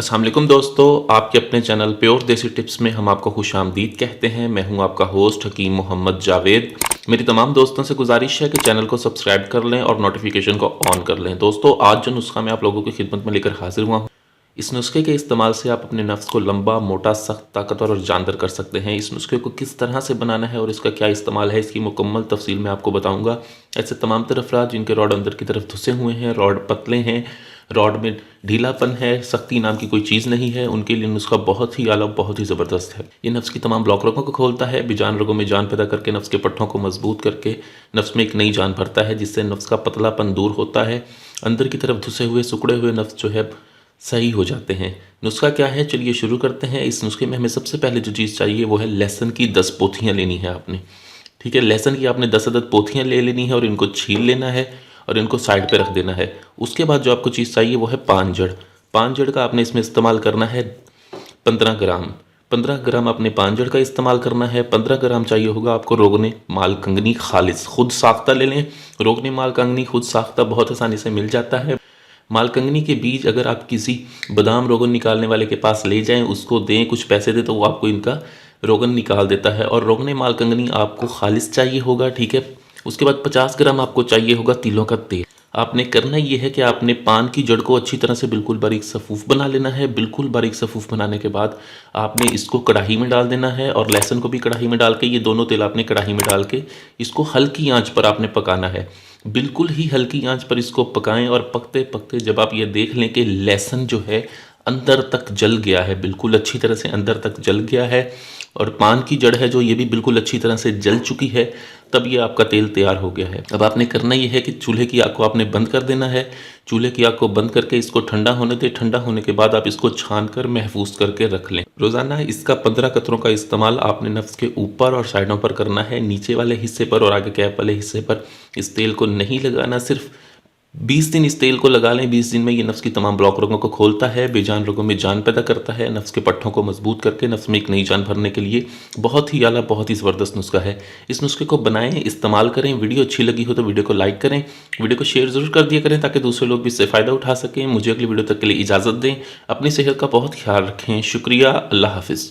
अस्सलाम वालेकुम दोस्तों, आपके अपने चैनल प्योर देसी टिप्स में हम आपको खुशामदीद कहते हैं। मैं हूं आपका होस्ट हकीम मोहम्मद जावेद। मेरी तमाम दोस्तों से गुजारिश है कि चैनल को सब्सक्राइब कर लें और नोटिफिकेशन को ऑन कर लें। दोस्तों, आज जो नुस्खा मैं आप लोगों की खिदमत में लेकर हाजिर हुआ हूँ, इस नुस्खे के इस्तेमाल से आप अपने नफ्स को लंबा, मोटा, सख्त, ताकतवर और जानदार कर सकते हैं। इस नुस्खे को किस तरह से बनाना है और इसका क्या इस्तेमाल है, इसकी मुकम्मल तफसील मैं आपको बताऊंगा। ऐसे तमाम तरफ अफराद जिनके रॉड अंदर की तरफ धुसे हुए हैं, रॉड पतले हैं, रॉड में ढीलापन है, सख्ती नाम की कोई चीज़ नहीं है, उनके लिए नुस्खा बहुत ही आला, बहुत ही ज़बरदस्त है। ये नफ्स की तमाम ब्लॉक रगों को खोलता है, बेजान रगों में जान पैदा करके नफ्स के पट्ठों को मजबूत करके नफ्स में एक नई जान भरता है, जिससे नफ्स का पतलापन दूर होता है। अंदर की तरफ धुसे हुए, सिकुड़े हुए नफ्स जो है सही हो जाते हैं। नुस्खा क्या है, चलिए शुरू करते हैं। इस नुस्खे में हमें सबसे पहले जो चीज़ चाहिए वो है लहसुन की 10 पोथियाँ लेनी है आपने। ठीक है, लहसुन की आपने 10 अदद पोथियाँ ले लेनी है और इनको छील लेना है और इनको साइड पे रख देना है। उसके बाद जो आपको चीज़ चाहिए वो है पान जड़। पान जड़ का आपने इसमें इस्तेमाल करना है 15 ग्राम। 15 ग्राम आपने पान जड़ का इस्तेमाल करना है। 15 ग्राम चाहिए होगा आपको रोगने माल कंगनी खालिस, खुद साख्ता ले लें। रोगने माल कंगनी खुद साख्ता बहुत आसानी से मिल जाता है। माल कंगनी के बीज अगर आप किसी बादाम रोगन निकालने वाले के पास ले जाएं, उसको दें, कुछ पैसे दें, तो वो आपको इनका रोगन निकाल देता है। और रोगने माल कंगनी आपको खालिस चाहिए होगा। ठीक है, उसके बाद 50 ग्राम आपको चाहिए होगा तिलों का तेल। आपने करना ये है कि आपने पान की जड़ को अच्छी तरह से बिल्कुल बारीक सफ़ूफ बना लेना है। बिल्कुल बारीक सफ़ूफ बनाने के बाद आपने इसको कढ़ाई में डाल देना है और लहसुन को भी कढ़ाई में डाल के, ये दोनों तेल आपने कढ़ाई में डाल के इसको हल्की आंच पर आपने पकाना है। बिल्कुल ही हल्की आंच पर इसको पकाएं और पकते पकते जब आप ये देख लें कि लहसुन जो है अंदर तक जल गया है, बिल्कुल अच्छी तरह से अंदर तक जल गया है, और पान की जड़ है जो ये भी बिल्कुल अच्छी तरह से जल चुकी है, तब ये आपका तेल तैयार हो गया है। अब आपने करना ये है कि चूल्हे की आग को आपने बंद कर देना है। चूल्हे की आग को बंद करके इसको ठंडा होने दें। ठंडा होने के बाद आप इसको छान कर महफूज करके रख लें। रोज़ाना इसका 15 कतरों का इस्तेमाल आपने नफ्स के ऊपर और साइडों पर करना है। नीचे वाले हिस्से पर और आगे कैप वाले हिस्से पर इस तेल को नहीं लगाना। सिर्फ 20 दिन इस तेल को लगा लें। 20 दिन में ये नफ्स की तमाम ब्लॉक रोगों को खोलता है, बेजान रोगों में जान पैदा करता है, नफ्स के पट्ठों को मजबूत करके नफ्स में एक नई जान भरने के लिए बहुत ही आला, बहुत ही ज़बरदस्त नुस्खा है। इस नुस्खे को बनाएं, इस्तेमाल करें। वीडियो अच्छी लगी हो तो वीडियो को लाइक करें, वीडियो को शेयर ज़रूर कर दिया करें ताकि दूसरे लोग भी इससे फ़ायदा उठा सकें। मुझे अगली वीडियो तक के लिए इजाज़त दें। अपनी सेहत का बहुत ख्याल रखें। शुक्रिया। अल्लाह हाफिज़।